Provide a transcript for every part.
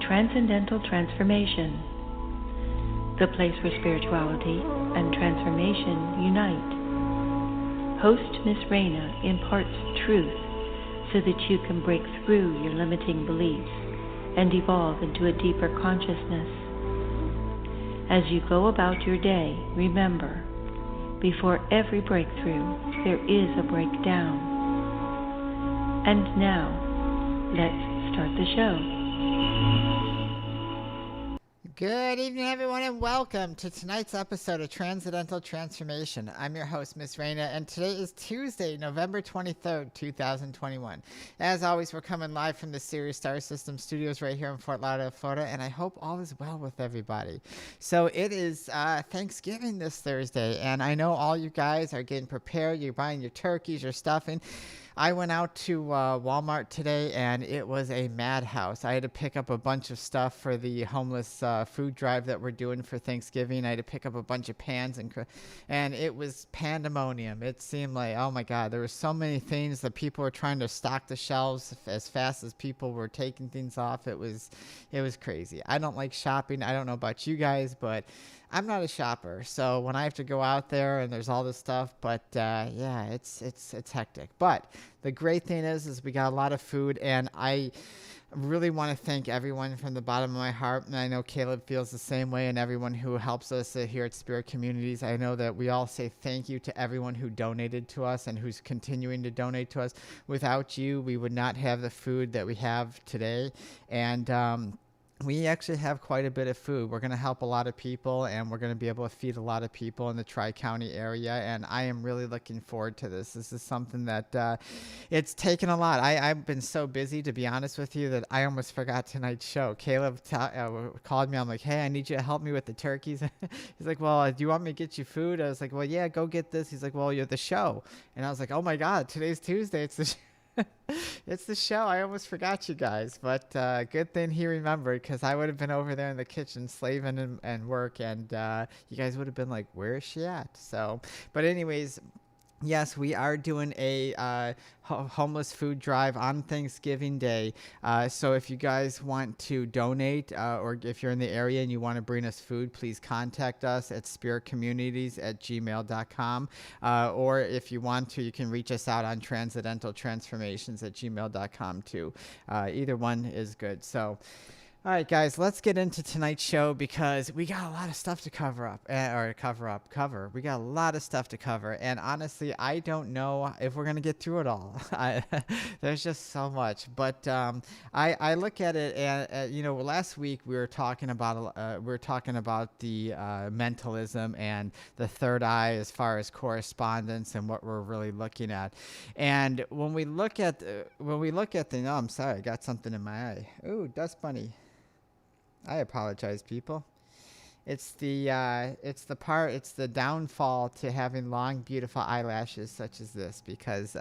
Transcendental Transformation, the place where spirituality and transformation unite. Host Miss Raina imparts truth so that you can break through your limiting beliefs and evolve into a deeper consciousness. As you go about your day, remember, before every breakthrough, there is a breakdown. And now, let's start the show. Good evening, everyone, and welcome to tonight's episode of Transcendental Transformation. I'm your host, Miss Raina, and today is Tuesday, November 23rd, 2021. As always, we're coming live from the Sirius Star System studios right here in Fort Lauderdale, Florida, and I hope all is well with everybody. So it is Thanksgiving this Thursday, and I know all you guys are getting prepared. You're buying your turkeys, your stuffing. I went out to Walmart today, and it was a madhouse. I had to pick up a bunch of stuff for the homeless food drive that we're doing for Thanksgiving. I had to pick up a bunch of pans, and it was pandemonium. It seemed like, oh my God, there were so many things that people were trying to stock the shelves as fast as people were taking things off. It was crazy. I don't like shopping. I don't know about you guys, but I'm not a shopper, so when I have to go out there and there's all this stuff, but yeah, it's hectic. But the great thing is we got a lot of food, and I really want to thank everyone from the bottom of my heart, and I know Caleb feels the same way, and everyone who helps us here at Spirit Communities. I know that we all say thank you to everyone who donated to us and who's continuing to donate to us. Without you, we would not have the food that we have today, and we actually have quite a bit of food. We're going to help a lot of people, and we're going to be able to feed a lot of people in the Tri-County area, and I am really looking forward to this. This is something that it's taken a lot. I've been so busy, to be honest with you, that I almost forgot tonight's show. Caleb called me. I'm like, hey, I need you to help me with the turkeys. He's like, well, do you want me to get you food? I was like, well, yeah, go get this. He's like, well, you're the show. And I was like, oh my God, today's Tuesday. It's the show. It's the show. I almost forgot you guys, but good thing he remembered, because I would have been over there in the kitchen slaving and work, and you guys would have been like, where is she at? So, but anyways, yes, we are doing a homeless food drive on Thanksgiving Day. So if you guys want to donate, or if you're in the area and you want to bring us food, please contact us at spiritcommunities@gmail.com. Or if you want to, you can reach us out on transcendentaltransformations@gmail.com too. Either one is good. So, all right, guys, let's get into tonight's show, because we got a lot of stuff to cover. We got a lot of stuff to cover. And honestly, I don't know if we're going to get through it all. There's just so much. But I look at it, and last week we were talking about the mentalism and the third eye as far as correspondence and what we're really looking at. And when we look at I'm sorry, I got something in my eye. Ooh, dust bunny. I apologize, people. It's the downfall to having long, beautiful eyelashes such as this, because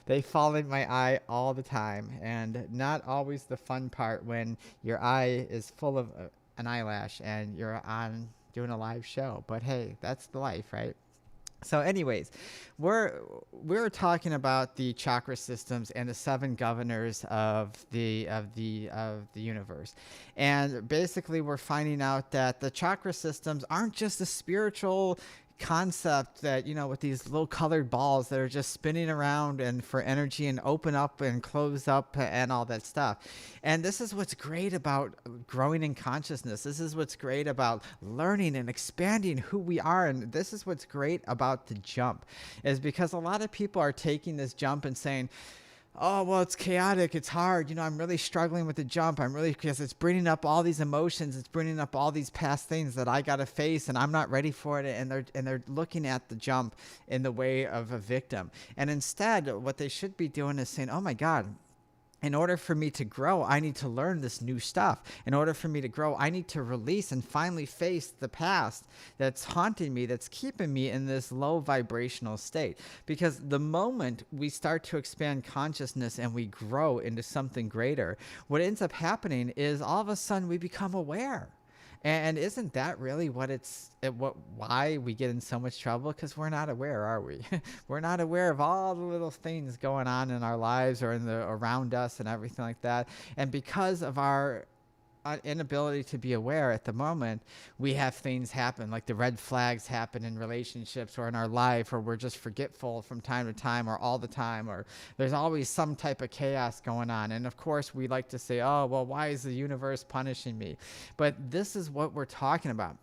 they fall in my eye all the time, and not always the fun part when your eye is full of an eyelash and you're on doing a live show. But hey, that's the life, right? So anyways, we're talking about the chakra systems and the 7 governors of the universe. And basically we're finding out that the chakra systems aren't just a spiritual concept that, with these little colored balls that are just spinning around and for energy and open up and close up and all that stuff. And this is what's great about growing in consciousness. This is what's great about learning and expanding who we are. And this is what's great about the jump, is because a lot of people are taking this jump and saying, oh, well, it's chaotic, it's hard, I'm really struggling with the jump, because it's bringing up all these emotions, it's bringing up all these past things that I got to face, and I'm not ready for it, and they're looking at the jump in the way of a victim. And instead, what they should be doing is saying, oh my God, in order for me to grow, I need to learn this new stuff. In order for me to grow, I need to release and finally face the past that's haunting me, that's keeping me in this low vibrational state. Because the moment we start to expand consciousness and we grow into something greater, what ends up happening is all of a sudden we become aware. And isn't that really why we get in so much trouble? Because we're not aware, are we? We're not aware of all the little things going on in our lives or around us and everything like that. And because of our inability to be aware at the moment, we have things happen, like the red flags happen in relationships or in our life, or we're just forgetful from time to time or all the time, or there's always some type of chaos going on. And of course, we like to say, oh, well, why is the universe punishing me? But this is what we're talking about.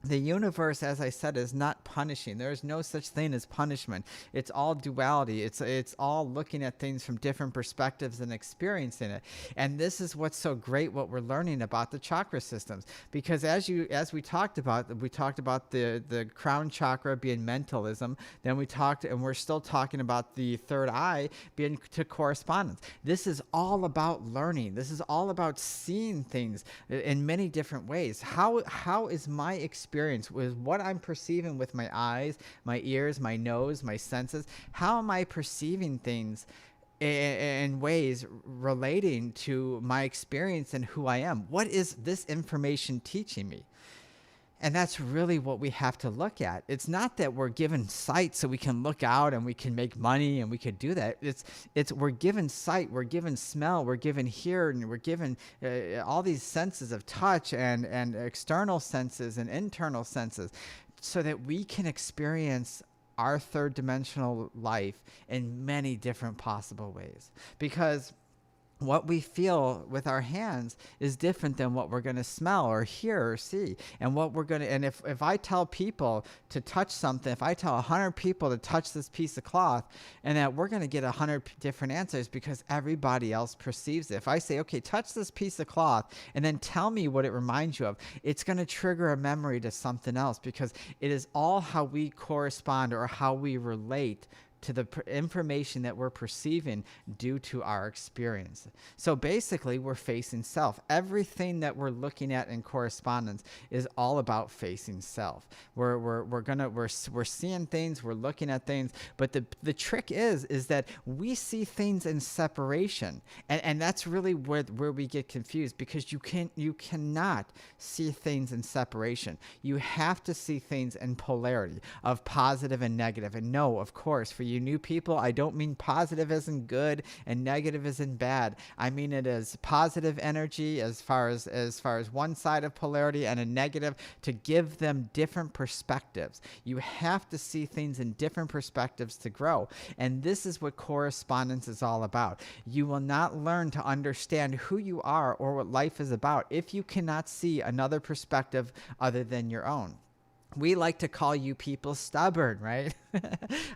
The universe, as I said, is not punishing. There is no such thing as punishment. It's all duality. It's all looking at things from different perspectives and experiencing it. And this is what's so great, what we're learning about the chakra systems. Because as we talked about the crown chakra being mentalism. Then we talked, and we're still talking about the third eye being to correspondence. This is all about learning. This is all about seeing things in many different ways. How is my experience with what I'm perceiving with my eyes, my ears, my nose, my senses? How am I perceiving things in ways relating to my experience and who I am? What is this information teaching me? And that's really what we have to look at. It's not that we're given sight so we can look out and we can make money and we could do that. It's we're given sight, we're given smell, we're given hear, and we're given all these senses of touch and external senses and internal senses, so that we can experience our third dimensional life in many different possible ways. Because what we feel with our hands is different than what we're going to smell or hear or see. And what we're going to, and if I tell people to touch something, if I tell 100 people to touch this piece of cloth, and that we're going to get 100 different answers because everybody else perceives it. If I say, okay, touch this piece of cloth and then tell me what it reminds you of, it's going to trigger a memory to something else, because it is all how we correspond or how we relate to the information that we're perceiving due to our experience. So basically, we're facing self. Everything that we're looking at in correspondence is all about facing self. We're seeing things, we're looking at things, but the trick is that we see things in separation, and that's really where we get confused, because you cannot see things in separation. You have to see things in polarity of positive and negative. And no, of course, for you new people, I don't mean positive as in good and negative as in bad. I mean it as positive energy as far as one side of polarity, and a negative, to give them different perspectives. You have to see things in different perspectives to grow. And this is what correspondence is all about. You will not learn to understand who you are or what life is about if you cannot see another perspective other than your own. We like to call you people stubborn, right?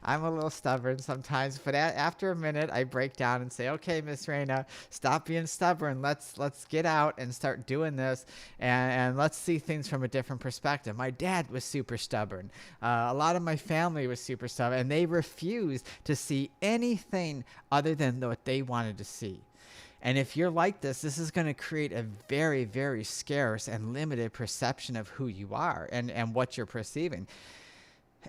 I'm a little stubborn sometimes, but after a minute, I break down and say, okay, Miss Raina, stop being stubborn. Let's get out and start doing this, and let's see things from a different perspective. My dad was super stubborn. A lot of my family was super stubborn, and they refused to see anything other than what they wanted to see. And if you're like this is going to create a very, very scarce and limited perception of who you are and what you're perceiving.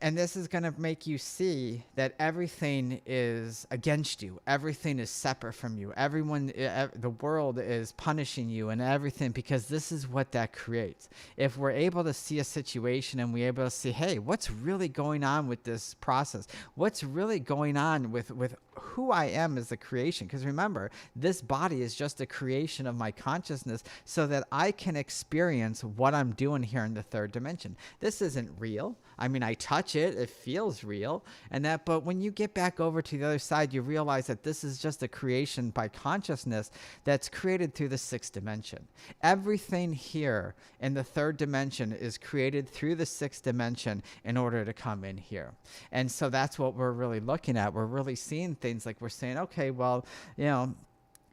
And this is going to make you see that everything is against you. Everything is separate from you. The world is punishing you and everything, because this is what that creates. If we're able to see a situation and we're able to see, hey, what's really going on with this process? What's really going on with who I am as a creation? Because remember, this body is just a creation of my consciousness, so that I can experience what I'm doing here in the third dimension. This isn't real. I mean, I touch it feels real, but when you get back over to the other side, you realize that this is just a creation by consciousness that's created through the sixth dimension. Everything here in the third dimension is created through the sixth dimension in order to come in here. And so that's what we're really looking at. We're really seeing things like we're saying, okay, well,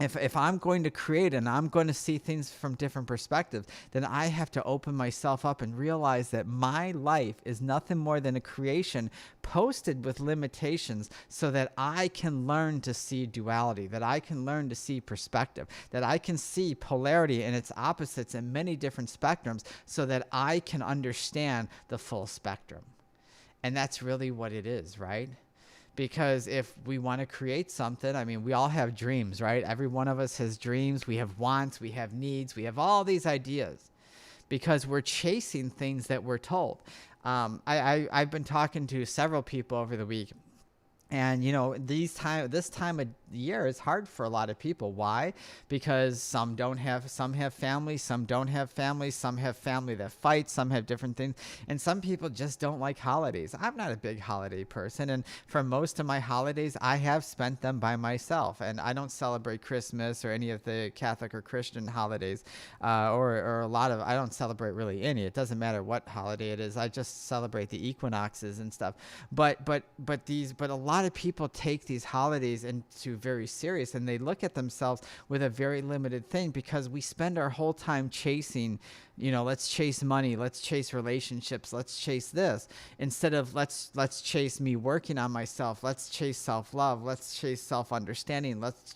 if I'm going to create and I'm going to see things from different perspectives, then I have to open myself up and realize that my life is nothing more than a creation posted with limitations, so that I can learn to see duality, that I can learn to see perspective, that I can see polarity and its opposites in many different spectrums, so that I can understand the full spectrum. And that's really what it is, right? Because if we want to create something, I mean, we all have dreams, right? Every one of us has dreams. We have wants, we have needs, we have all these ideas, because we're chasing things that we're told. I've been talking to several people over the week, and this time year is hard for a lot of people. Why? Because some have families, some don't have families, some have family that fights, some have different things, and some people just don't like holidays. I'm not a big holiday person, and for most of my holidays, I have spent them by myself, and I don't celebrate Christmas or any of the Catholic or Christian holidays, or a lot of, I don't celebrate really any. It doesn't matter what holiday it is. I just celebrate the equinoxes and stuff. But a lot of people take these holidays into very serious, and they look at themselves with a very limited thing, because we spend our whole time chasing, let's chase money, let's chase relationships, let's chase this, instead of let's chase me working on myself, let's chase self-love, let's chase self-understanding, let's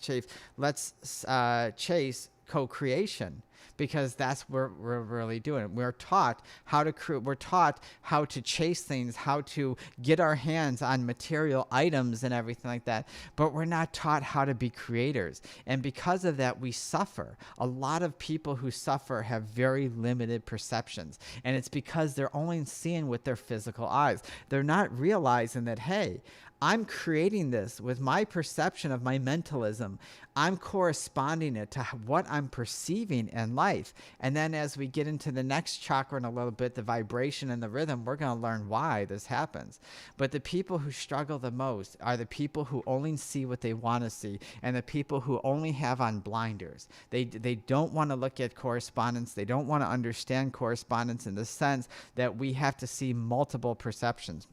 chase co-creation, because that's what we're really doing. We're taught how to chase things, how to get our hands on material items and everything like that, but we're not taught how to be creators. And because of that, we suffer. A lot of people who suffer have very limited perceptions, and it's because they're only seeing with their physical eyes. They're not realizing that, hey, I'm creating this with my perception of my mentalism. I'm corresponding it to what I'm perceiving in life. And then as we get into the next chakra in a little bit, the vibration and the rhythm, we're going to learn why this happens. But the people who struggle the most are the people who only see what they want to see, and the people who only have on blinders. They don't want to look at correspondence. They don't want to understand correspondence in the sense that we have to see multiple perceptions,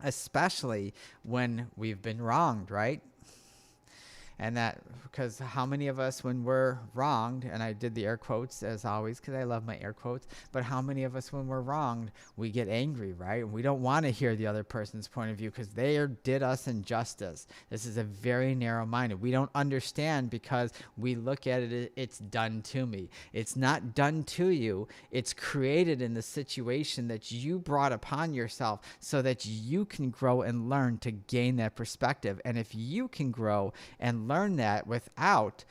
especially when we've been wronged, right? And that, because how many of us, when we're wronged, and I did the air quotes as always because I love my air quotes, but how many of us, when we're wronged, we get angry, right? And we don't want to hear the other person's point of view because they did us injustice. This is a very narrow-minded. We don't understand because we look at it, it's done to me. It's not done to you. It's created in the situation that you brought upon yourself so that you can grow and learn to gain that perspective. And if you can grow and learn that without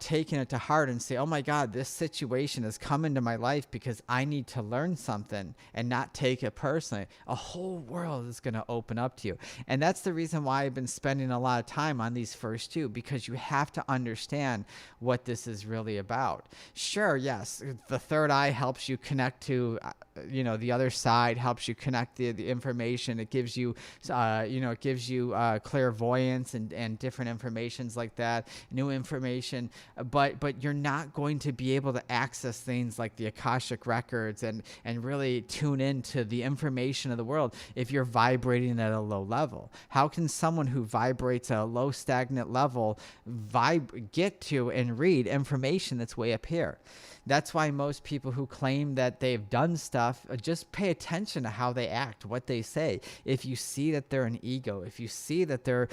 taking it to heart and say, oh my God, this situation has come into my life because I need to learn something, and not take it personally, a whole world is going to open up to you. And that's the reason why I've been spending a lot of time on these first two, because you have to understand what this is really about. Sure, yes, the third eye helps you connect to the other side, helps you connect the information. It gives you clairvoyance and different informations like that, new information, but you're not going to be able to access things like the Akashic records and really tune into the information of the world if you're vibrating at a low level. How can someone who vibrates at a low stagnant level get to and read information that's way up here? That's why most people who claim that they've done stuff, just pay attention to how they act, what they say. If you see that they're an ego, if you see that they're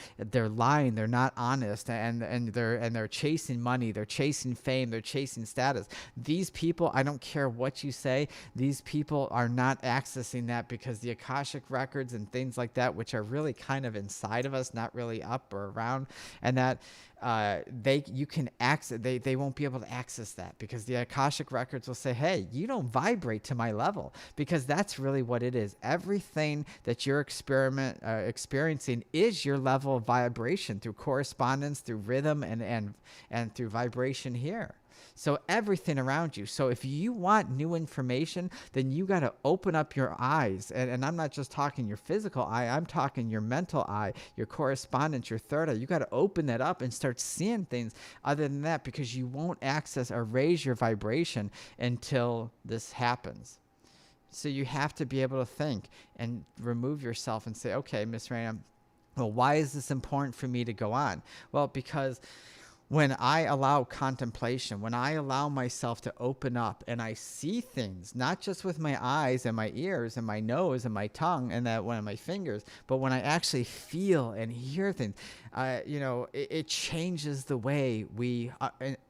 lying, they're not honest, and they're chasing money, they're chasing fame, they're chasing status. These people, I don't care what you say, these people are not accessing that, because the Akashic records and things like that, which are really kind of inside of us, not really up or around, and that they won't be able to access that, because the Akashic records will say, hey, you don't vibrate to my level, because that's really what it is. Everything that you're experiencing is your level of vibration through correspondence, through rhythm, and through vibration here. So everything around you. So if you want new information, then you got to open up your eyes. And I'm not just talking your physical eye. I'm talking your mental eye, your correspondence, your third eye. You got to open that up and start seeing things other than that, because you won't access or raise your vibration until this happens. So you have to be able to think and remove yourself and say, okay, Miss Raina, well, why is this important for me to go on? Well, because when I allow contemplation, when I allow myself to open up and I see things, not just with my eyes and my ears and my nose and my tongue and that one of my fingers, but when I actually feel and hear things, it changes the way we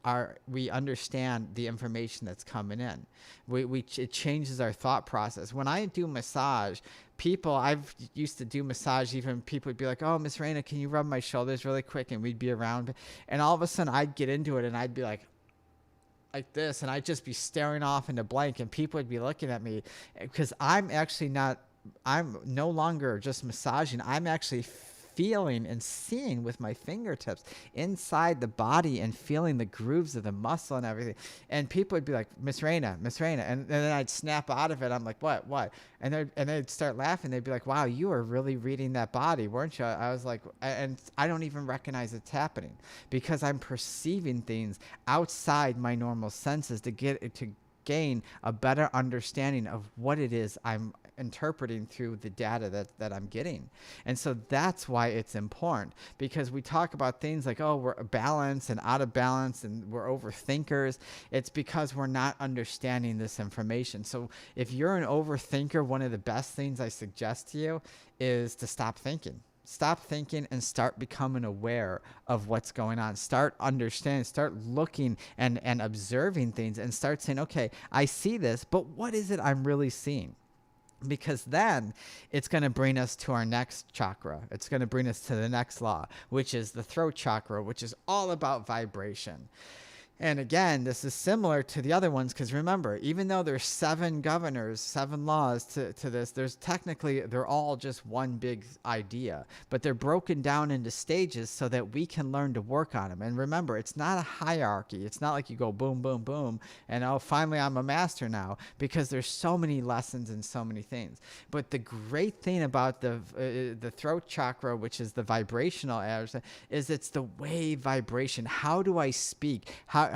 understand the information that's coming in. It changes our thought process. When I do massage, I've used to do massage, even people would be like, oh, Miss Raina, can you rub my shoulders really quick? And we'd be around. And all of a sudden I'd get into it and I'd be like this, and I'd just be staring off into blank, and people would be looking at me, because I'm no longer just massaging. I'm actually feeling and seeing with my fingertips inside the body and feeling the grooves of the muscle and everything. And people would be like, Miss Raina, and then I'd snap out of it. I'm like, what? And they'd start laughing. They'd be like, wow, you were really reading that body, weren't you? I was like, and I don't even recognize it's happening because I'm perceiving things outside my normal senses to gain a better understanding of what it is I'm interpreting through the data that I'm getting. And so that's why it's important, because we talk about things like, oh, we're balanced and out of balance and we're overthinkers. It's because we're not understanding this information. So if you're an overthinker, one of the best things I suggest to you is to stop thinking. Stop thinking and start becoming aware of what's going on. Start understanding, start looking and observing things and start saying, okay, I see this, but what is it I'm really seeing? Because then it's going to bring us to our next chakra. It's going to bring us to the next law, which is the throat chakra, which is all about vibration. And again, this is similar to the other ones, because remember, even though there's 7 governors, 7 laws to this, there's technically, they're all just one big idea, but they're broken down into stages so that we can learn to work on them. And remember, it's not a hierarchy. It's not like you go boom, boom, boom, and oh, finally I'm a master now, because there's so many lessons and so many things. But the great thing about the throat chakra, which is the vibrational aspect, is it's the wave vibration. How do I speak? How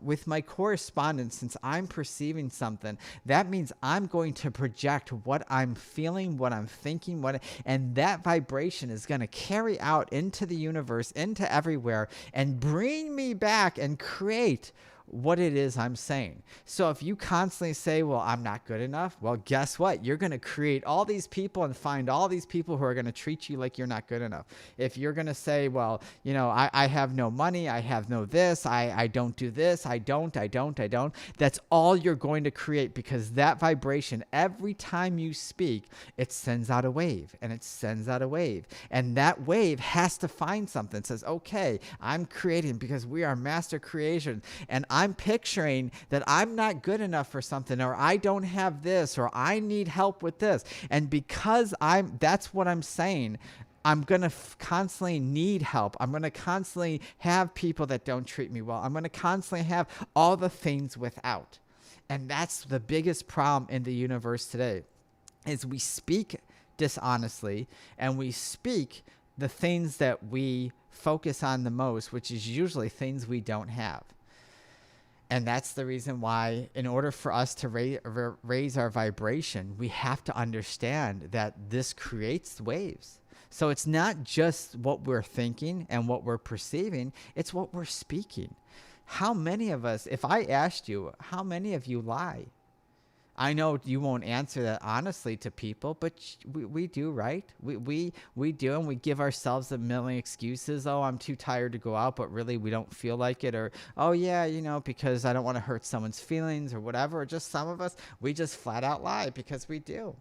with my correspondence, since I'm perceiving something, that means I'm going to project what I'm feeling, what I'm thinking, and that vibration is going to carry out into the universe, into everywhere, and bring me back and create what it is I'm saying. So if you constantly say, well, I'm not good enough, well, guess what? You're going to create all these people and find all these people who are going to treat you like you're not good enough. If you're going to say, well, you know, I have no money, I have no this, I don't do this, I don't, that's all you're going to create, because that vibration, every time you speak, it sends out a wave, and it sends out a wave. And that wave has to find something. It says, okay, I'm creating, because we are master creation, and I'm picturing that I'm not good enough for something, or I don't have this, or I need help with this. And because that's what I'm saying, I'm going to constantly need help. I'm going to constantly have people that don't treat me well. I'm going to constantly have all the things without. And that's the biggest problem in the universe today, is we speak dishonestly, and we speak the things that we focus on the most, which is usually things we don't have. And that's the reason why, in order for us to raise our vibration, we have to understand that this creates waves. So it's not just what we're thinking and what we're perceiving, it's what we're speaking. How many of us, if I asked you, how many of you lie? I know you won't answer that honestly to people, but we do, right? We do, and we give ourselves a million excuses. Oh, I'm too tired to go out, but really we don't feel like it. Or, oh yeah, you know, because I don't want to hurt someone's feelings or whatever. Or just some of us, we just flat out lie because we do.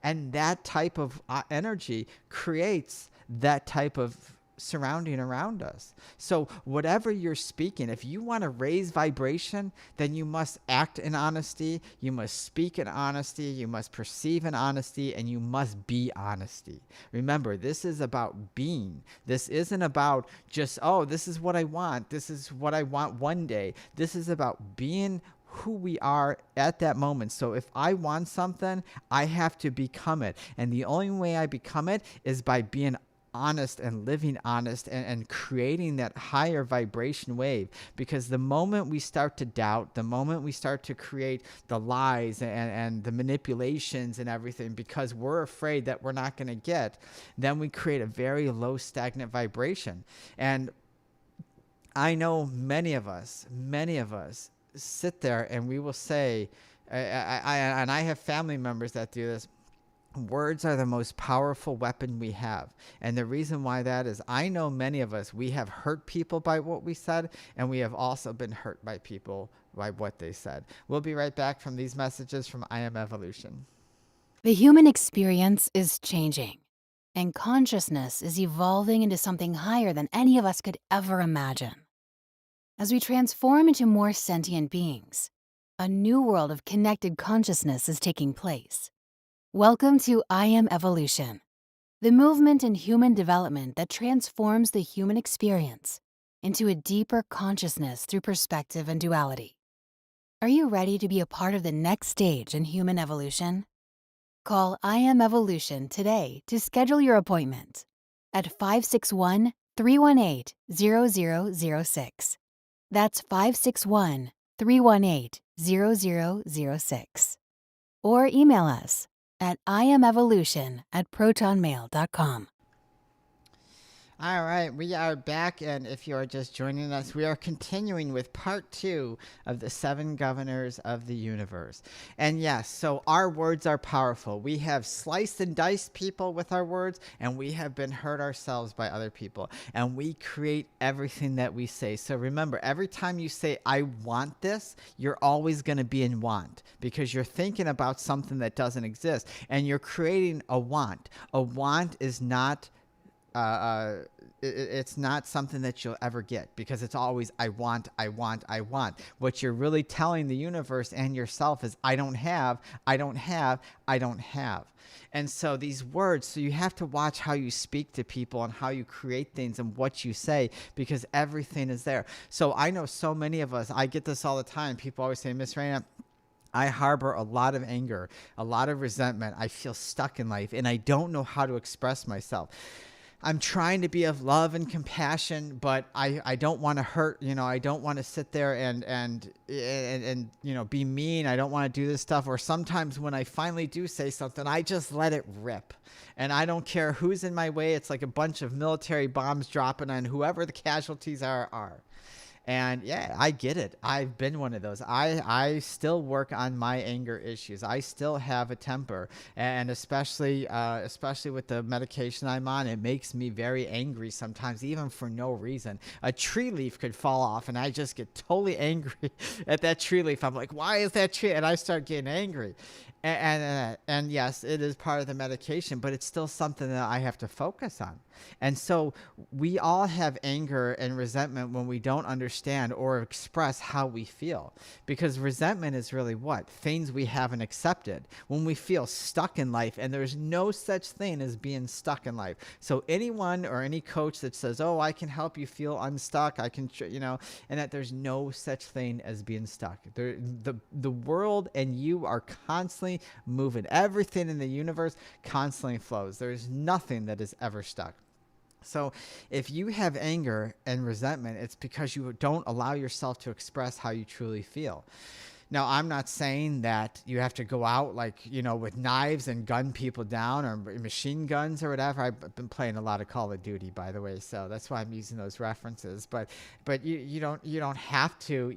And that type of energy creates that type of surrounding around us. So whatever you're speaking, if you want to raise vibration, then you must act in honesty, you must speak in honesty, you must perceive in honesty, and you must be honesty. Remember, this is about being. This isn't about just, oh, this is what I want. This is what I want one day. This is about being who we are at that moment. So if I want something, I have to become it. And the only way I become it is by being honest and living honest and creating that higher vibration wave. Because the moment we start to doubt, the moment we start to create the lies and the manipulations and everything, because we're afraid that we're not going to get, then we create a very low stagnant vibration. And I know many of us sit there and we will say, and I have family members that do this, words are the most powerful weapon we have. And the reason why that is, I know many of us, we have hurt people by what we said, and we have also been hurt by people by what they said. We'll be right back from these messages from I Am Evolution. The human experience is changing, and consciousness is evolving into something higher than any of us could ever imagine. As we transform into more sentient beings, a new world of connected consciousness is taking place. Welcome to I Am Evolution. the movement in human development that transforms the human experience into a deeper consciousness through perspective and duality. Are you ready to be a part of the next stage in human evolution? Call I Am Evolution today to schedule your appointment at 561-318-0006. That's 561-318-0006. Or email us at iamevolution@protonmail.com. All right, we are back, and if you are just joining us, we are continuing with part 2 of the 7 governors of the universe. And yes, so our words are powerful. We have sliced and diced people with our words, and we have been hurt ourselves by other people, and we create everything that we say. So remember, every time you say, I want this, you're always going to be in want, because you're thinking about something that doesn't exist, and you're creating a want. A want is not it's not something that you'll ever get, because it's always I want, I want, I want. What you're really telling the universe and yourself is I don't have, I don't have, I don't have. And so these words, so you have to watch how you speak to people and how you create things and what you say, because everything is there. So I know so many of us, I get this all the time. People always say, Miss Raina, I harbor a lot of anger, a lot of resentment. I feel stuck in life, and I don't know how to express myself. I'm trying to be of love and compassion, but I don't want to hurt, I don't want to sit there and be mean. I don't want to do this stuff. Or sometimes when I finally do say something, I just let it rip. And I don't care who's in my way. It's like a bunch of military bombs dropping on whoever the casualties are. And yeah, I get it. I've been one of those. I still work on my anger issues. I still have a temper, and especially with the medication I'm on, it makes me very angry sometimes, even for no reason. A tree leaf could fall off, and I just get totally angry at that tree leaf. I'm like, why is that tree? And I start getting angry. And yes, it is part of the medication, but it's still something that I have to focus on. And so we all have anger and resentment when we don't understand or express how we feel, because resentment is really what? Things we haven't accepted. When we feel stuck in life, and there's no such thing as being stuck in life. So anyone or any coach that says, oh, I can help you feel unstuck, I can, and that there's no such thing as being stuck. The world and you are constantly moving. Everything in the universe constantly flows. There's nothing that is ever stuck. So if you have anger and resentment, it's because you don't allow yourself to express how you truly feel. Now, I'm not saying that you have to go out with knives and gun people down, or machine guns or whatever. I've been playing a lot of Call of Duty, by the way, so that's why I'm using those references. But you don't have to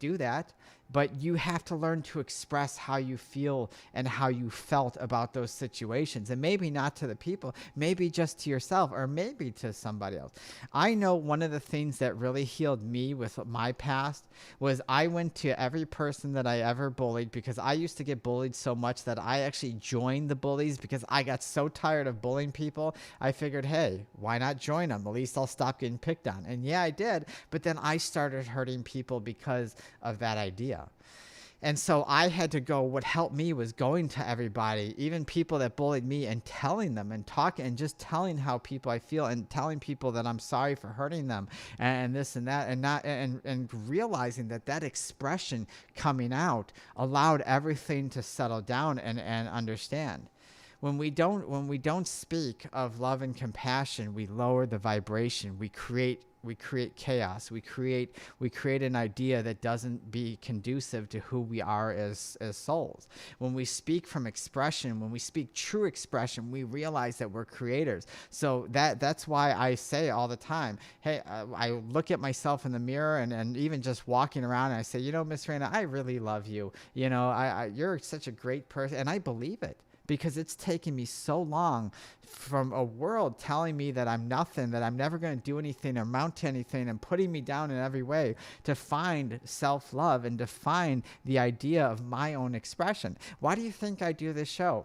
do that. But you have to learn to express how you feel and how you felt about those situations. And maybe not to the people, maybe just to yourself, or maybe to somebody else. I know one of the things that really healed me with my past was I went to every person that I ever bullied, because I used to get bullied so much that I actually joined the bullies, because I got so tired of bullying people. I figured, hey, why not join them? At least I'll stop getting picked on. And yeah, I did. But then I started hurting people because of that idea. And so I had to go. What helped me was going to everybody, even people that bullied me, and telling them and talking and just telling how people I feel, and telling people that I'm sorry for hurting them and this and that, and realizing that expression coming out allowed everything to settle down and understand. When we don't speak of love and compassion, we lower the vibration. We create chaos. We create an idea that doesn't be conducive to who we are as souls. When we speak from expression, when we speak true expression, we realize that we're creators. So that's why I say all the time, hey, I look at myself in the mirror, and even just walking around, and I say, Miss Raina, I really love you. You're such a great person, and I believe it. Because it's taken me so long from a world telling me that I'm nothing, that I'm never going to do anything or amount to anything, and putting me down in every way, to find self-love and to find the idea of my own expression. Why do you think I do this show?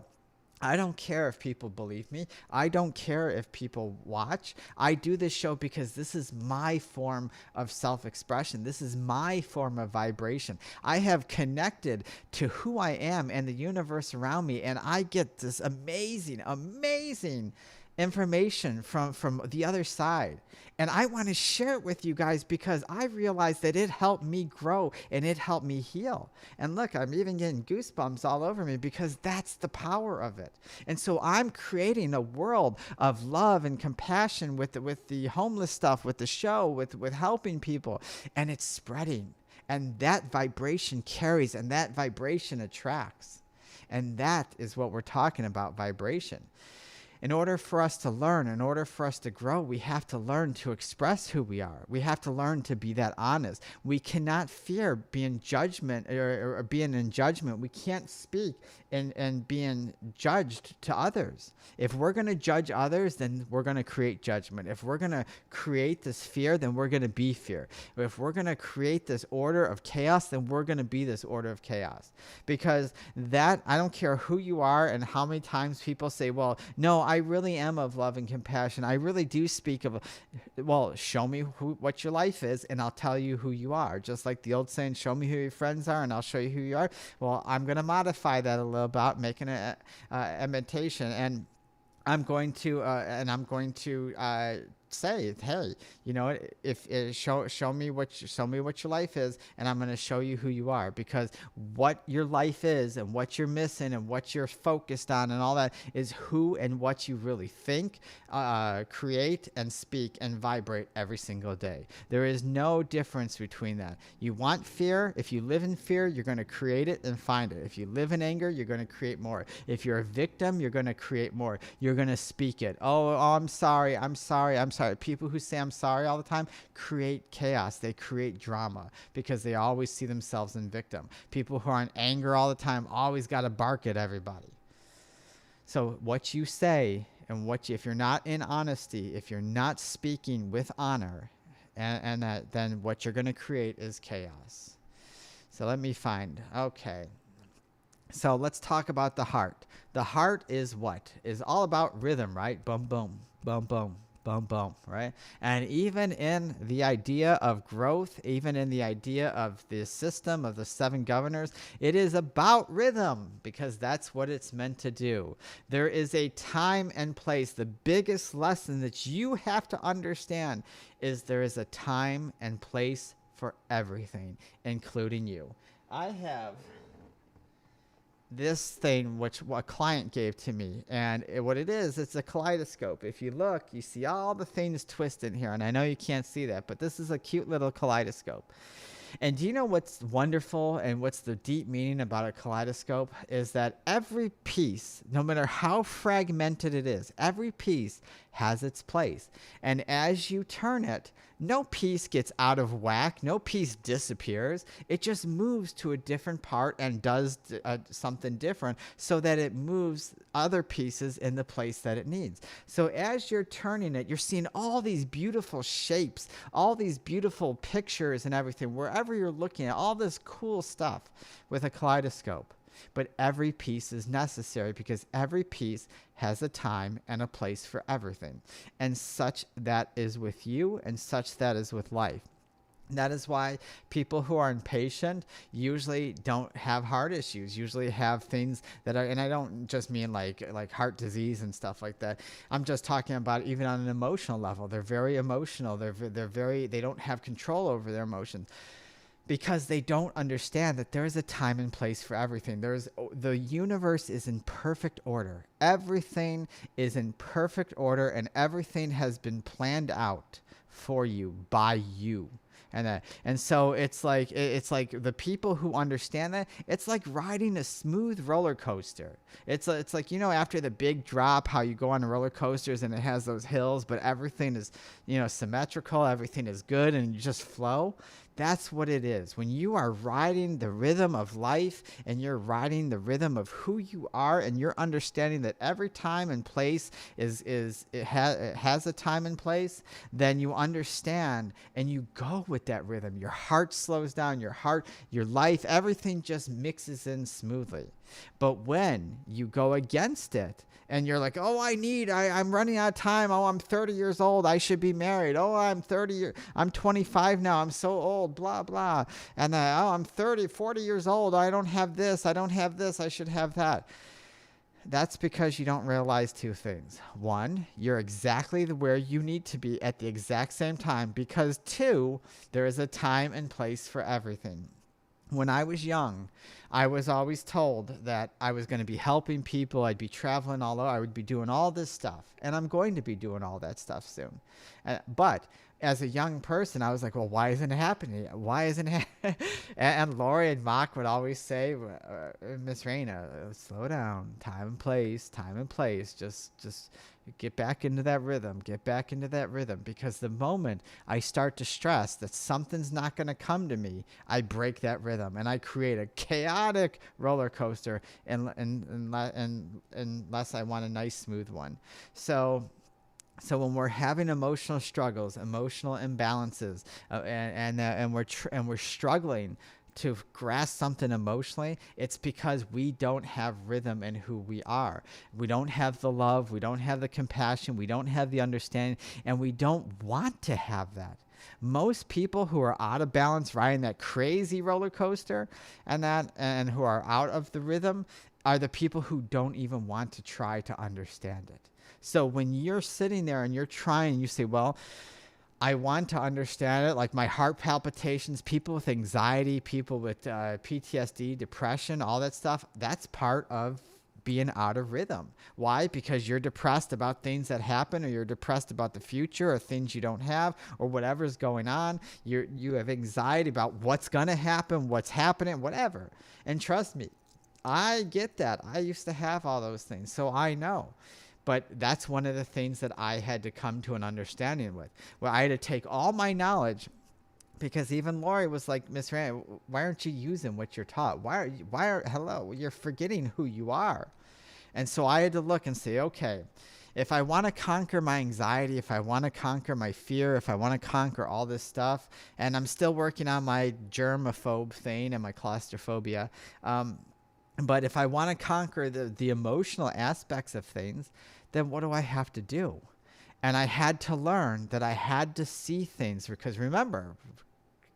I don't care if people believe me. I don't care if people watch. I do this show because this is my form of self-expression. This is my form of vibration. I have connected to who I am and the universe around me, and I get this amazing, amazing information from the other side. And I want to share it with you guys because I realized that it helped me grow and it helped me heal. And look, I'm even getting goosebumps all over me because that's the power of it. And so I'm creating a world of love and compassion with the homeless stuff, with the show, with helping people, and it's spreading. And that vibration carries and that vibration attracts. And that is what we're talking about, vibration. In order for us to learn, in order for us to grow, we have to learn to express who we are. We have to learn to be that honest. We cannot fear being judgment or being in judgment. We can't speak and being judged to others. If we're going to judge others, then we're going to create judgment. If we're going to create this fear, then we're going to be fear. If we're going to create this order of chaos, then we're going to be this order of chaos. Because that, I don't care who you are and how many times people say, well, no, I really am of love and compassion. I really do speak of, well, show me what your life is and I'll tell you who you are. Just like the old saying, show me who your friends are and I'll show you who you are. Well, I'm going to modify that a little bit, making an imitation. And I'm going to say, hey, you know, show me what your life is, and I'm going to show you who you are, because what your life is and what you're missing and what you're focused on and all that is who and what you really think, create and speak and vibrate every single day. There is no difference between that. You want fear. If you live in fear, you're going to create it and find it. If you live in anger, you're going to create more. If you're a victim, you're going to create more. You're going to speak it. Oh, I'm sorry. People who say I'm sorry all the time create chaos. They create drama because they always see themselves in victim. People who are in anger all the time always got to bark at everybody. So what you say and if you're not in honesty, if you're not speaking with honor, and that, then what you're going to create is chaos. So let me find. Okay. So let's talk about the heart. The heart is what? Is all about rhythm, right? Boom, boom, boom, boom. Boom, boom, right? And even in the idea of growth, even in the idea of the system of the 7 governors, it is about rhythm because that's what it's meant to do. There is a time and place. The biggest lesson that you have to understand is there is a time and place for everything, including you. I have this thing which a client gave to me, and what it is, it's a kaleidoscope. If you look, you see all the things twisted here, and I know you can't see that, but this is a cute little kaleidoscope. And do you know what's wonderful and what's the deep meaning about a kaleidoscope is that every piece, no matter how fragmented it is, every piece has its place. And as you turn it, no piece gets out of whack. No piece disappears. It just moves to a different part and does something different so that it moves other pieces in the place that it needs. So as you're turning it, you're seeing all these beautiful shapes, all these beautiful pictures and everything, wherever you're looking at, all this cool stuff with a kaleidoscope. But every piece is necessary because every piece has a time and a place for everything. And such that is with you, and such that is with life. That is why people who are impatient usually don't have heart issues, usually have things that are, and I don't just mean like heart disease and stuff like that. I'm just talking about even on an emotional level. They're very emotional. They don't have control over their emotions. Because they don't understand that there is a time and place for everything. The universe is in perfect order. Everything is in perfect order, and everything has been planned out for you by you. And so it's like the people who understand that, it's like riding a smooth roller coaster. It's like, you know, after the big drop, how you go on roller coasters and it has those hills, but everything is, you know, symmetrical, everything is good, and you just flow. That's what it is. When you are riding the rhythm of life and you're riding the rhythm of who you are, and you're understanding that every time and place it has a time and place, then you understand and you go with that rhythm. Your heart slows down, your life, everything just mixes in smoothly. But when you go against it and you're like, oh, I'm running out of time. Oh, I'm 30 years old. I should be married. Oh, I'm 25 now. I'm so old, blah, blah. And I'm 30, 40 years old. I don't have this. I don't have this. I should have that. That's because you don't realize two things. One, you're exactly where you need to be at the exact same time, because two, there is a time and place for everything. When I was young, I was always told that I was going to be helping people. I'd be traveling all over. I would be doing all this stuff. And I'm going to be doing all that stuff soon. But as a young person, I was like, well, why isn't it happening? Why isn't it? And Lori and Mock would always say, Miss Raina, slow down. Time and place. Just get back into that rhythm. Get back into that rhythm. Because the moment I start to stress that something's not going to come to me, I break that rhythm and I create a chaotic roller coaster unless I want a nice smooth one. So when we're having emotional struggles, emotional imbalances, and we're struggling to grasp something emotionally, it's because we don't have rhythm in who we are. We don't have the love, we don't have the compassion, we don't have the understanding, and we don't want to have that. Most people who are out of balance, riding that crazy roller coaster and who are out of the rhythm, are the people who don't even want to try to understand it. So when you're sitting there and you're trying, you say, well, I want to understand it, like my heart palpitations, people with anxiety, people with PTSD, depression, all that stuff, that's part of being out of rhythm. Why? Because you're depressed about things that happen, or you're depressed about the future, or things you don't have, or whatever's going on. You have anxiety about what's going to happen, what's happening, whatever. And trust me, I get that. I used to have all those things, so I know. But that's one of the things that I had to come to an understanding with, where I had to take all my knowledge, because even Lori was like, Miss Raina, why aren't you using what you're taught? Hello, you're forgetting who you are. And so I had to look and say, okay, if I want to conquer my anxiety, if I want to conquer my fear, if I want to conquer all this stuff, and I'm still working on my germaphobe thing and my claustrophobia, but if I want to conquer the emotional aspects of things, then what do I have to do? And I had to learn that I had to see things, because remember,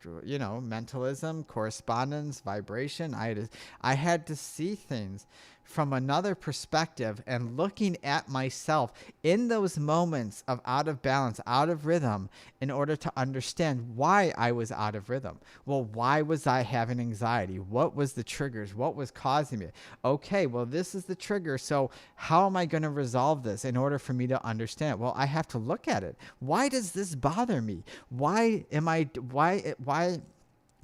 mentalism, correspondence, vibration, I had to see things from another perspective, and looking at myself in those moments of out of balance, out of rhythm, in order to understand why I was out of rhythm. Well, why was I having anxiety? What was the triggers? What was causing me? Okay, well, this is the trigger. So how am I going to resolve this in order for me to understand? Well, I have to look at it. Why does this bother me?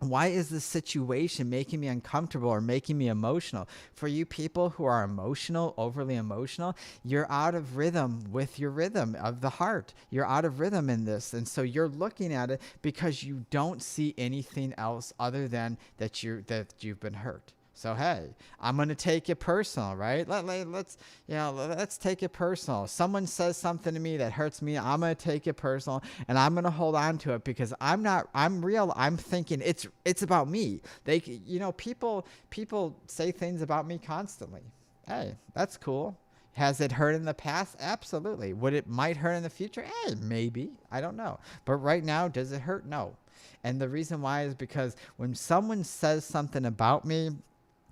Why is this situation making me uncomfortable or making me emotional? For you people who are emotional, overly emotional, you're out of rhythm with your rhythm of the heart. You're out of rhythm in this. And so you're looking at it because you don't see anything else other than that you've been hurt. So, hey, I'm going to take it personal, right? Let's take it personal. Someone says something to me that hurts me. I'm going to take it personal, and I'm going to hold on to it, because I'm real. I'm thinking it's about me. People say things about me constantly. Hey, that's cool. Has it hurt in the past? Absolutely. Might hurt in the future? Hey, maybe. I don't know. But right now, does it hurt? No. And the reason why is because when someone says something about me,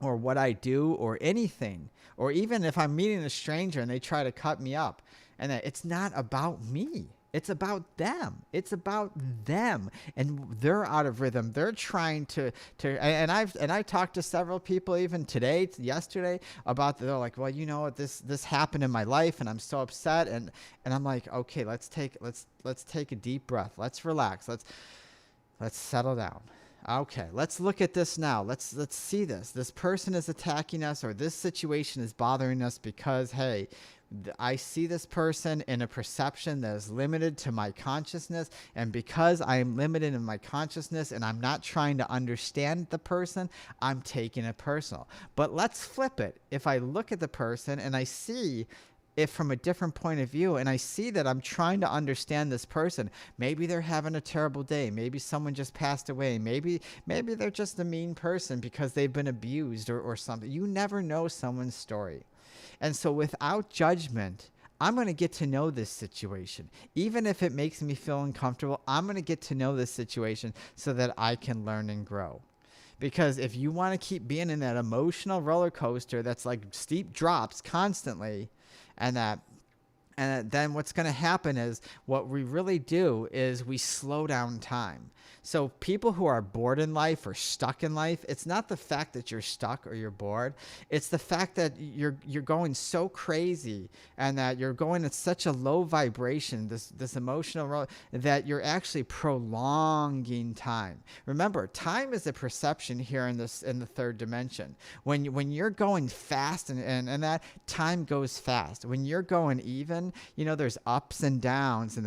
or what I do, or anything, or even if I'm meeting a stranger and they try to cut me up, and it's not about me. It's about them. It's about them, and they're out of rhythm. They're trying to I talked to several people even yesterday about, they're like, well, this happened in my life and I'm so upset, and I'm like, okay, let's take a deep breath. Let's relax. Let's settle down. Okay, let's look at this now. Let's see this. This person is attacking us, or this situation is bothering us because, hey, I see this person in a perception that is limited to my consciousness, and because I am limited in my consciousness and I'm not trying to understand the person, I'm taking it personal. But let's flip it. If I look at the person and I see it from a different point of view, and I see that I'm trying to understand this person. Maybe they're having a terrible day. Maybe someone just passed away. Maybe they're just a mean person because they've been abused or something. You never know someone's story. And so without judgment, I'm going to get to know this situation. Even if it makes me feel uncomfortable, I'm going to get to know this situation so that I can learn and grow. Because if you want to keep being in that emotional roller coaster that's like steep drops constantly, and then what's going to happen is what we really do is we slow down time. So people who are bored in life or stuck in life, it's not the fact that you're stuck or you're bored. It's the fact that you're going so crazy and that you're going at such a low vibration, this emotional that you're actually prolonging time. Remember, time is a perception here in the third dimension. When you're going fast and that time goes fast. When you're going even, there's ups and downs, and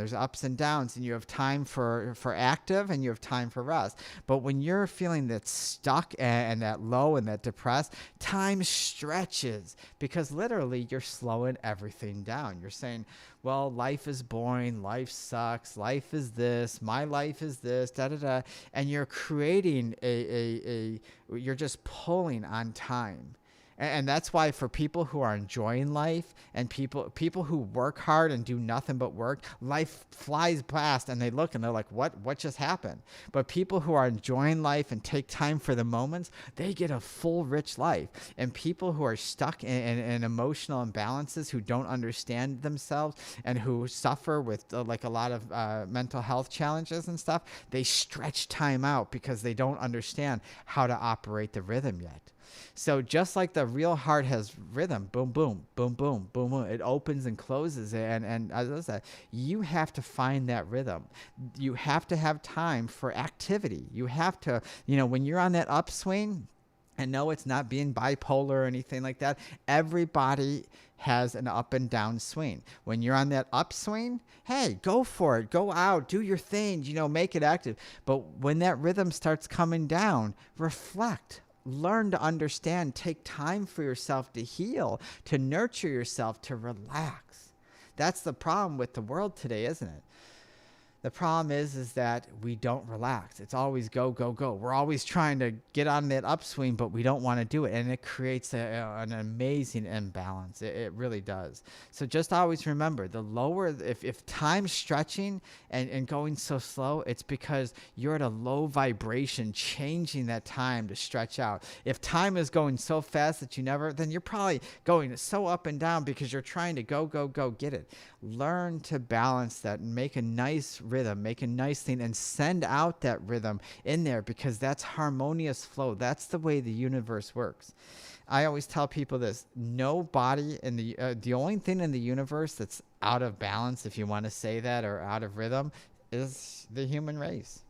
you have time for active and you have time for rest. But when you're feeling that stuck and that low and that depressed, time stretches because literally you're slowing everything down. You're saying, well, life is boring, life sucks, life is this, my life is this, da-da-da. And you're creating you're just pulling on time. And that's why for people who are enjoying life and people who work hard and do nothing but work, life flies past and they look and they're like, what just happened? But people who are enjoying life and take time for the moments, they get a full, rich life. And people who are stuck in emotional imbalances, who don't understand themselves and who suffer with like a lot of mental health challenges and stuff, they stretch time out because they don't understand how to operate the rhythm yet. So just like the real heart has rhythm, boom, boom, boom, boom, boom, boom, it opens and closes. And as I said, you have to find that rhythm. You have to have time for activity. You have to, when you're on that upswing, and no, it's not being bipolar or anything like that. Everybody has an up and down swing. When you're on that upswing, hey, go for it. Go out, do your thing, make it active. But when that rhythm starts coming down, reflect. Learn to understand, take time for yourself to heal, to nurture yourself, to relax. That's the problem with the world today, isn't it? The problem is that we don't relax. It's always go, go, go. We're always trying to get on that upswing, but we don't want to do it. And it creates an amazing imbalance. It really does. So just always remember, the lower, if time's stretching and going so slow, it's because you're at a low vibration, changing that time to stretch out. If time is going so fast that then you're probably going so up and down because you're trying to go, go, go, get it. Learn to balance that and make a nice rhythm, make a nice thing, and send out that rhythm in there because that's harmonious flow. That's the way the universe works. I always tell people this: nobody in the only thing in the universe that's out of balance, if you want to say that, or out of rhythm, is the human race.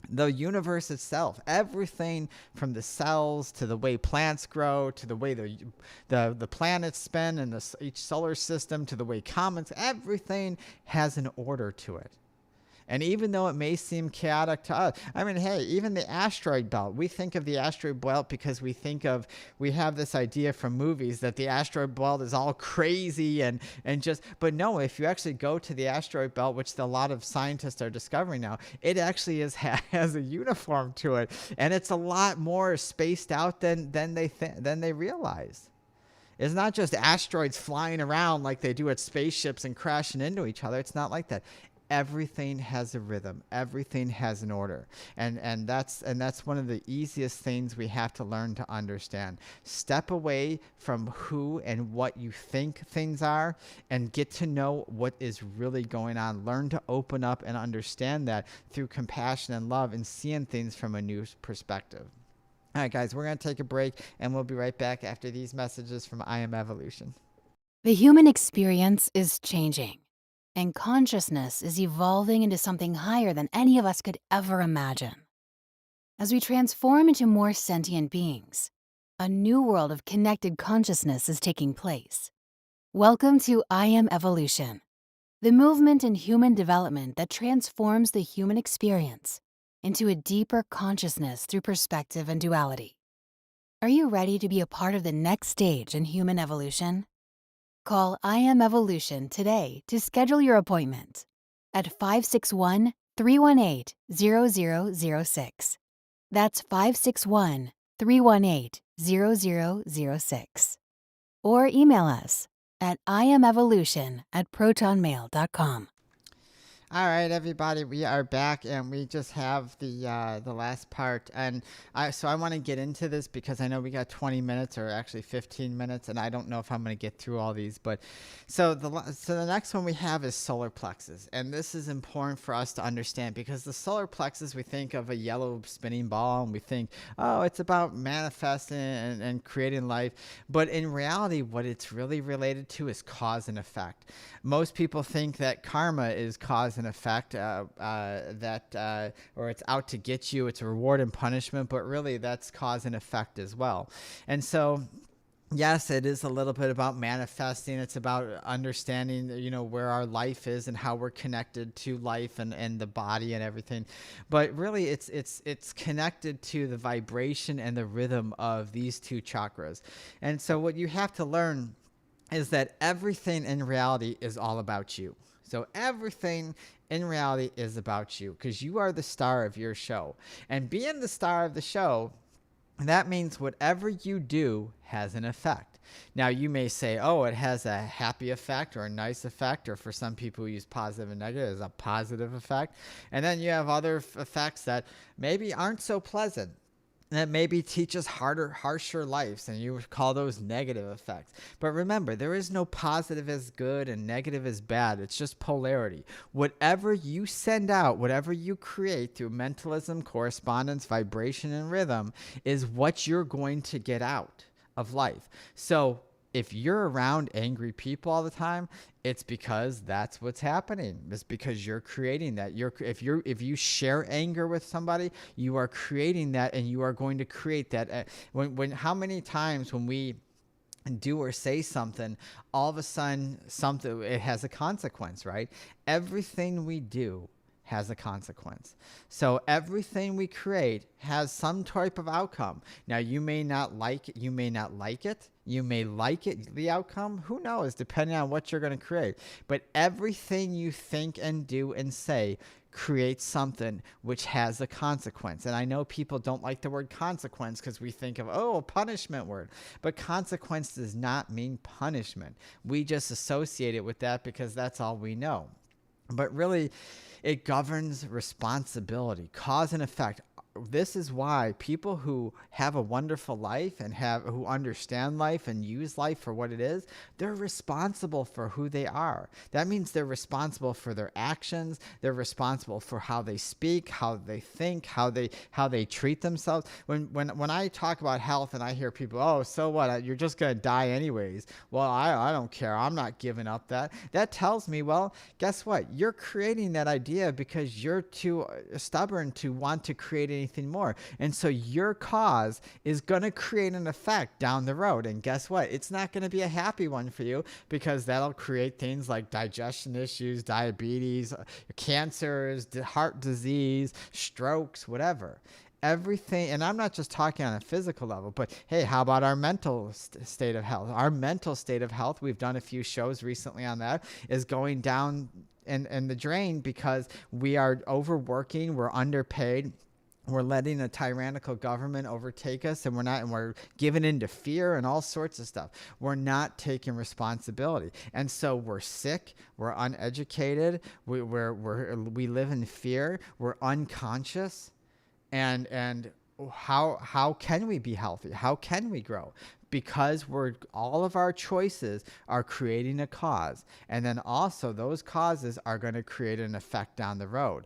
The universe itself, everything from the cells to the way plants grow, to the way the planets spin in each solar system, to the way comets, everything has an order to it. And even though it may seem chaotic to us, hey, even the asteroid belt, we think of the asteroid belt because we have this idea from movies that the asteroid belt is all crazy but no, if you actually go to the asteroid belt, which a lot of scientists are discovering now, it actually has a uniform to it. And it's a lot more spaced out than they realize. It's not just asteroids flying around like they do at spaceships and crashing into each other. It's not like that. Everything has a rhythm. Everything has an order. And that's one of the easiest things we have to learn to understand. Step away from who and what you think things are and get to know what is really going on. Learn to open up and understand that through compassion and love and seeing things from a new perspective. All right, guys, we're going to take a break and we'll be right back after these messages from I Am Evolution. The human experience is changing, and consciousness is evolving into something higher than any of us could ever imagine. As we transform into more sentient beings, a new world of connected consciousness is taking place. Welcome to I Am Evolution, the movement in human development that transforms the human experience into a deeper consciousness through perspective and duality. Are you ready to be a part of the next stage in human evolution? Call I Am Evolution today to schedule your appointment at 561-318-0006. That's 561-318-0006. Or email us at iamevolution@protonmail.com. All right, everybody, we are back, and we just have the last part, and so I want to get into this because I know we got 20 minutes, or actually 15 minutes, and I don't know if I'm going to get through all these. But so the next one we have is solar plexus, and this is important for us to understand because the solar plexus, we think of a yellow spinning ball, and we think, oh, it's about manifesting and creating life, but in reality, what it's really related to is cause and effect. Most people think that karma is cause and effect, or it's out to get you, it's reward and punishment, but really that's cause and effect as well. And so yes, it is a little bit about manifesting. It's about understanding, where our life is and how we're connected to life and the body and everything. But really, it's connected to the vibration and the rhythm of these two chakras. And so what you have to learn is that everything in reality is all about you. So everything in reality is about you because you are the star of your show. And being the star of the show, that means whatever you do has an effect. Now, you may say, oh, it has a happy effect or a nice effect, or for some people who use positive and negative, it's a positive effect. And then you have other effects that maybe aren't so pleasant, that maybe teach us harsher lives, and you would call those negative effects. But remember, there is no positive as good and negative as bad. It's just polarity. Whatever you send out, whatever you create through mentalism, correspondence, vibration, and rhythm is what you're going to get out of life. So if you're around angry people all the time, it's because that's what's happening. It's because you're creating that. If you share anger with somebody, you are creating that, and you are going to create that. How many times when we do or say something, all of a sudden it has a consequence, right? Everything we do has a consequence. So everything we create has some type of outcome. Now, you may not like it. You may like it, the outcome. Who knows, depending on what you're going to create. But everything you think and do and say creates something which has a consequence. And I know people don't like the word consequence because we think of, a punishment word. But consequence does not mean punishment. We just associate it with that because that's all we know. But really, it governs responsibility, cause and effect. This is why people who have a wonderful life and who understand life and use life for what it is, they're responsible for who they are. That means they're responsible for their actions. They're responsible for how they speak, how they think, how they treat themselves. When I talk about health and I hear people, oh, so what? You're just going to die anyways. Well, I don't care. I'm not giving up that. That tells me, well, guess what? You're creating that idea because you're too stubborn to want to create anything more. And so your cause is going to create an effect down the road. And guess what? It's not going to be a happy one for you because that'll create things like digestion issues, diabetes, cancers, heart disease, strokes, whatever. Everything, and I'm not just talking on a physical level, but hey, how about our mental state of health? Our mental state of health, we've done a few shows recently on that, is going down in the drain because we are overworking, we're underpaid. We're letting a tyrannical government overtake us, and we're giving into fear and all sorts of stuff. We're not taking responsibility. And so we're sick, we're uneducated, we live in fear, we're unconscious. And how can we be healthy? How can we grow? Because all of our choices are creating a cause. And then also those causes are going to create an effect down the road.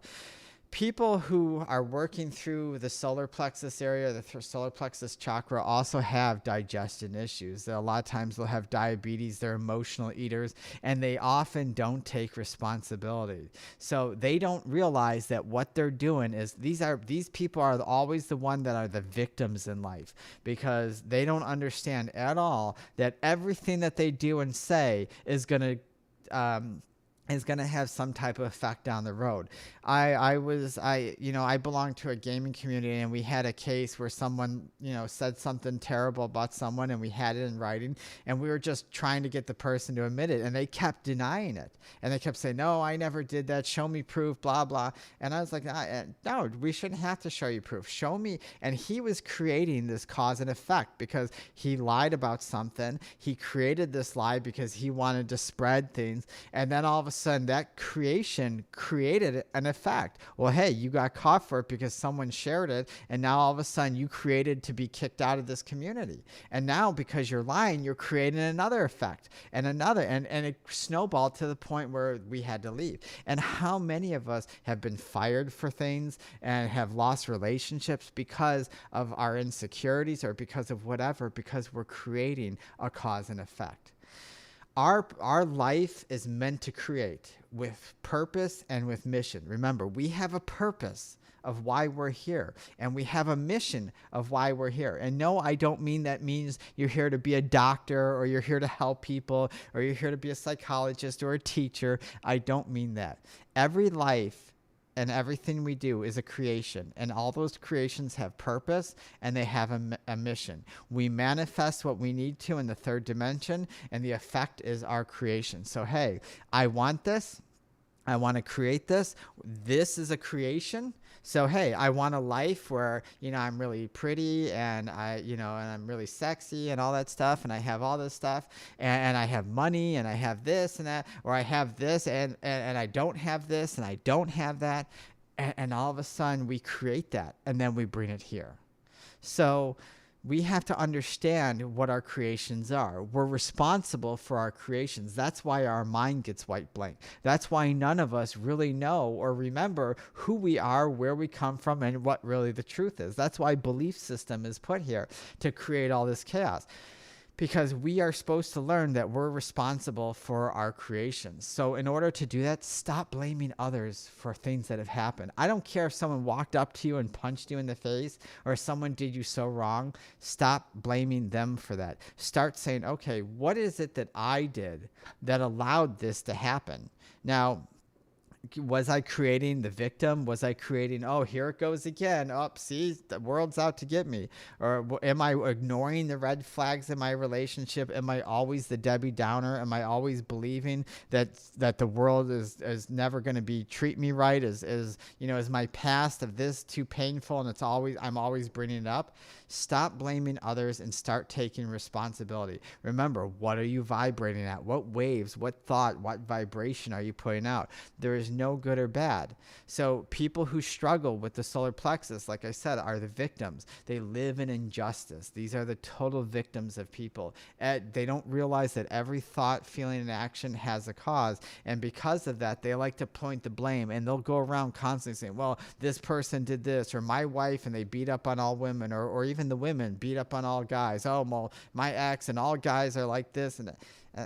People who are working through the solar plexus area, the solar plexus chakra, also have digestion issues. A lot of times they'll have diabetes, they're emotional eaters, and they often don't take responsibility. So they don't realize that what they're doing is these people are always the one that are the victims in life because they don't understand at all that everything that they do and say is going to is going to have some type of effect down the road. I belong to a gaming community, and we had a case where someone, said something terrible about someone, and we had it in writing, and we were just trying to get the person to admit it, and they kept denying it, and they kept saying, no, I never did that, show me proof, blah blah. And I was like, no, we shouldn't have to show you proof, show me. And he was creating this cause and effect because he lied about something. He created this lie because he wanted to spread things, and then all of a sudden that creation created an effect. Well, hey, you got caught for it because someone shared it, and now all of a sudden you created to be kicked out of this community. And now because you're lying, you're creating another effect and another, and it snowballed to the point where we had to leave. And how many of us have been fired for things and have lost relationships because of our insecurities or because of whatever, because we're creating a cause and effect. Our life is meant to create with purpose and with mission. Remember, we have a purpose of why we're here, and we have a mission of why we're here. And no, I don't mean that means you're here to be a doctor, or you're here to help people, or you're here to be a psychologist or a teacher. I don't mean that. Every life and everything we do is a creation, and all those creations have purpose, and they have a mission. We manifest what we need to in the third dimension, and the effect is our creation. So, hey, I want this. I want to create this. This is a creation. So, hey, I want a life where, I'm really pretty, and and I'm really sexy and all that stuff, and I have all this stuff, and I have money, and I have this and that, or I have this and I don't have this, and I don't have that. And all of a sudden we create that, and then we bring it here. So we have to understand what our creations are. We're responsible for our creations. That's why our mind gets white blank. That's why none of us really know or remember who we are, where we come from, and what really the truth is. That's why belief system is put here, to create all this chaos. Because we are supposed to learn that we're responsible for our creations. So in order to do that, stop blaming others for things that have happened. I don't care if someone walked up to you and punched you in the face, or someone did you so wrong. Stop blaming them for that. Start saying, okay, what is it that I did that allowed this to happen? Now, was I creating the victim? Was I creating, oh, here it goes again. Oh, see, the world's out to get me. Or am I ignoring the red flags in my relationship? Am I always the Debbie Downer? Am I always believing that the world is never going to treat me right? Is my past of this too painful, and I'm always bringing it up? Stop blaming others and start taking responsibility. Remember, what are you vibrating at? What waves, what thought, what vibration are you putting out? There is no good or bad. So people who struggle with the solar plexus, like I said, are the victims. They live in injustice. These are the total victims of people. They don't realize that every thought, feeling, and action has a cause. And because of that, they like to point the blame, and they'll go around constantly saying, well, this person did this, or my wife, and they beat up on all women, or even the women beat up on all guys. Oh, well, my ex and all guys are like this. And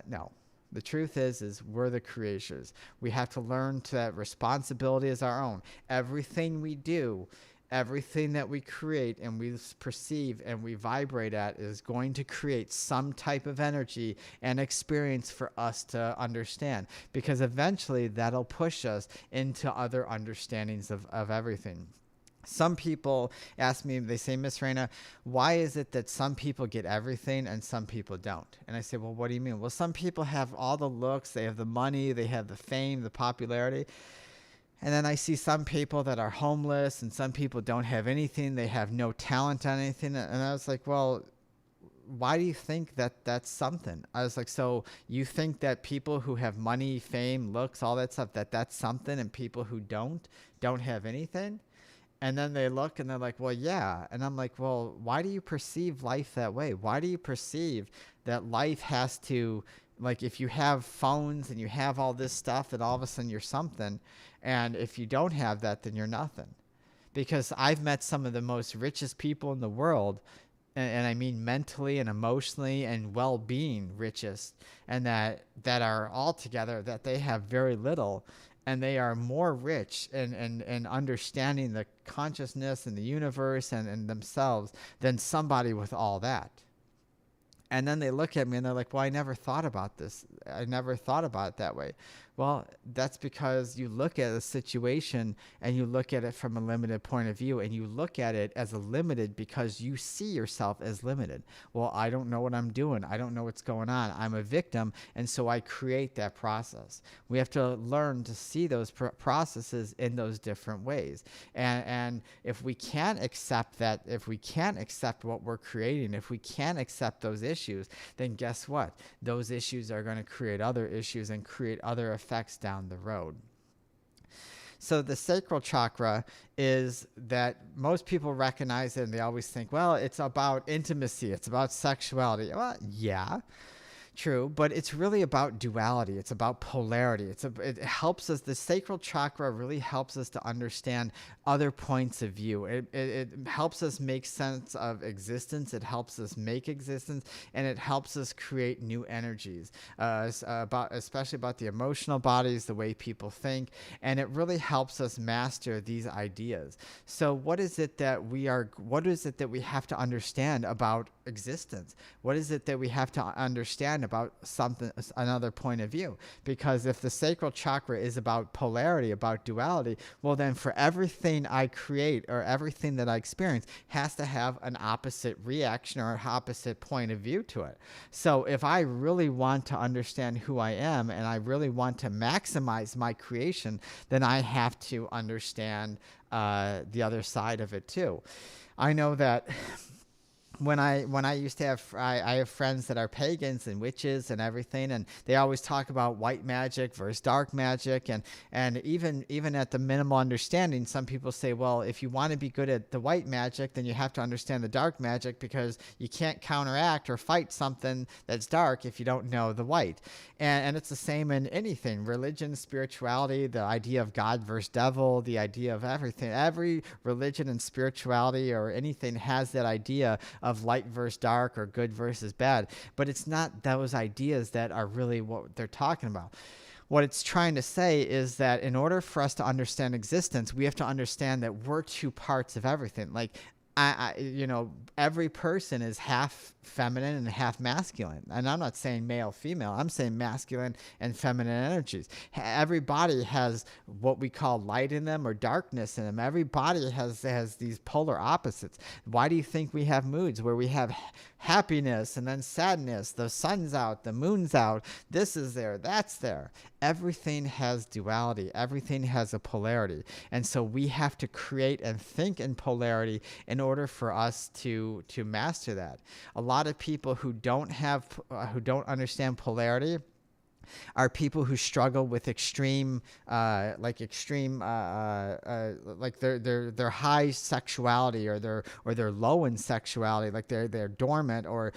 no. The truth is we're the creators. We have to learn that responsibility is our own. Everything we do, everything that we create and we perceive and we vibrate at is going to create some type of energy and experience for us to understand, because eventually that'll push us into other understandings of everything. Some people ask me, they say, Miss Raina, why is it that some people get everything and some people don't? And I say, well, what do you mean? Well, some people have all the looks, they have the money, they have the fame, the popularity. And then I see some people that are homeless, and some people don't have anything, they have no talent on anything. And I was like, well, why do you think that that's something? I was like, so you think that people who have money, fame, looks, all that stuff, that's something, and people who don't have anything? And then they look and they're like, well, yeah. And I'm like, well, why do you perceive life that way? Why do you perceive that life has to, like, if you have phones and you have all this stuff, that all of a sudden you're something. And if you don't have that, then you're nothing. Because I've met some of the most richest people in the world, and I mean mentally and emotionally and well-being richest, and that are all together, that they have very little. And they are more rich in understanding the consciousness and the universe and themselves than somebody with all that. And then they look at me and they're like, well, I never thought about this. I never thought about it that way. Well, that's because you look at a situation and you look at it from a limited point of view, and you look at it as a limited because you see yourself as limited. Well, I don't know what I'm doing. I don't know what's going on. I'm a victim, and so I create that process. We have to learn to see those processes in those different ways. And if we can't accept that, if we can't accept what we're creating, if we can't accept those issues, then guess what? Those issues are going to create other issues and create other effects down the road. So the sacral chakra is that most people recognize it and they always think, well, it's about intimacy. It's about sexuality. Well, yeah. True, but it's really about duality. It's about polarity. It helps us. The sacral chakra really helps us to understand other points of view. It helps us make sense of existence. It helps us make existence, and it helps us create new energies, especially about the emotional bodies, the way people think, and it really helps us master these ideas. So what is it that we have to understand about existence? What is it that we have to understand about another point of view? Because if the sacral chakra is about polarity, about duality, well then for everything I create or everything that I experience has to have an opposite reaction or an opposite point of view to it. So if I really want to understand who I am and I really want to maximize my creation, then I have to understand the other side of it too. I know that when I used to have, I have friends that are pagans and witches and everything, and they always talk about white magic versus dark magic, and even at the minimal understanding, some people say, well, if you want to be good at the white magic, then you have to understand the dark magic, because you can't counteract or fight something that's dark if you don't know the white. And it's the same in anything, religion, spirituality, the idea of God versus devil, the idea of everything. Every religion and spirituality or anything has that idea of light versus dark or good versus bad, but it's not those ideas that are really what they're talking about. What it's trying to say is that in order for us to understand existence, we have to understand that we're two parts of everything. Like, every person is half feminine and half masculine. And I'm not saying male, female. I'm saying masculine and feminine energies. Every body has what we call light in them or darkness in them. Every body has these polar opposites. Why do you think we have moods where we have happiness and then sadness? The sun's out, the moon's out, this is there, that's there. Everything has duality. Everything has a polarity. And so we have to create and think in polarity in order for us to master that. A lot of people who don't understand polarity are people who struggle with extreme like their high sexuality or they're low in sexuality, like they're dormant or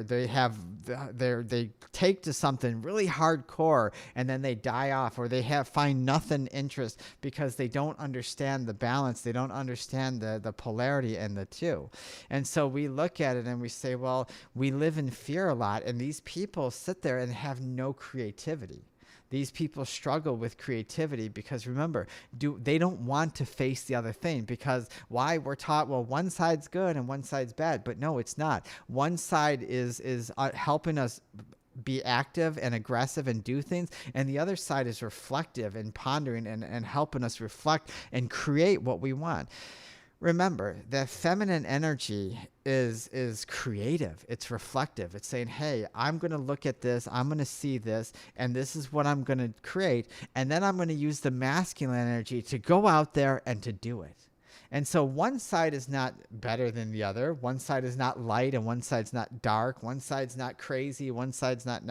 they take to something really hardcore and then they die off, or they find nothing interest because they don't understand the balance, they don't understand the polarity in the two. And so we look at it and we say, well, we live in fear a lot, and these people sit there and have no creativity. These people struggle with creativity because, remember, they don't want to face the other thing, because why? We're taught, well, one side's good and one side's bad, but no, it's not. One side is helping us be active and aggressive and do things, and the other side is reflective and pondering and helping us reflect and create what we want. Remember that feminine energy is creative. It's reflective. It's saying, hey, I'm going to look at this, I'm going to see this, and this is what I'm going to create. And then I'm going to use the masculine energy to go out there and to do it. And so one side is not better than the other. One side is not light and one side's not dark. One side's not crazy. One side's not.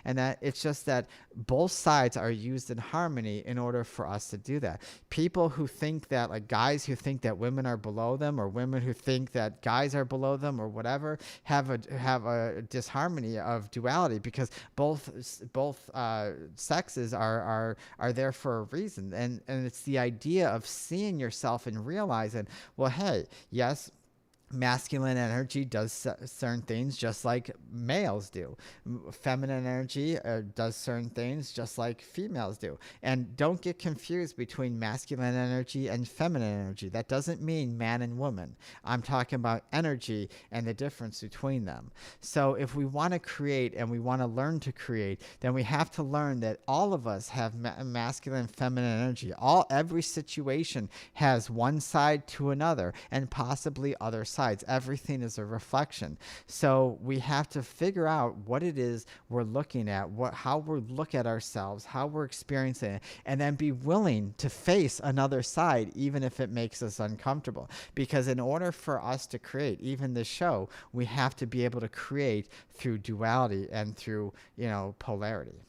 And that it's just that both sides are used in harmony in order for us to do that. People who think that, like guys who think that women are below them, or women who think that guys are below them, or whatever, have a disharmony of duality, because both sexes are there for a reason. And it's the idea of seeing yourself and realizing, well, hey, yes, Masculine energy does certain things just like males do. Feminine energy does certain things just like females do. And don't get confused between masculine energy and feminine energy. That doesn't mean man and woman. I'm talking about energy and the difference between them. So if we want to create and we want to learn to create, then we have to learn that all of us have masculine and feminine energy. Every situation has one side to another and possibly other sides. Everything is a reflection. So we have to figure out what it is we're looking at, how we look at ourselves, how we're experiencing it, and then be willing to face another side, even if it makes us uncomfortable. Because in order for us to create, even this show, we have to be able to create through duality and through, polarity.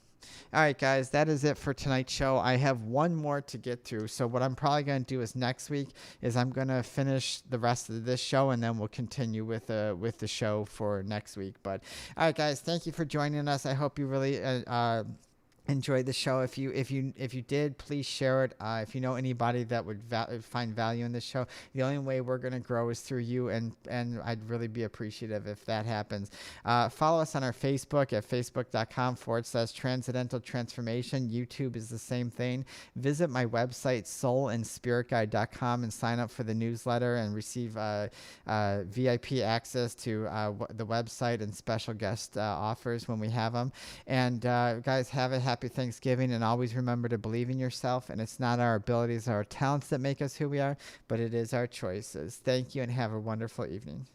All right, guys, that is it for tonight's show. I have one more to get through. So what I'm probably going to do is next week is I'm going to finish the rest of this show, and then we'll continue with the show for next week. But all right, guys, thank you for joining us. I hope you really enjoyed the show. If you did, please share it. If you know anybody that would find value in this show, the only way we're going to grow is through you, and I'd really be appreciative if that happens. Follow us on our Facebook at facebook.com/Transcendental Transformation. YouTube is the same thing. Visit my website, soulandspiritguide.com, and sign up for the newsletter and receive VIP access to the website and special guest offers when we have them. And guys, have a happy Thanksgiving, and always remember to believe in yourself. And it's not our abilities or our talents that make us who we are, but it is our choices. Thank you, and have a wonderful evening.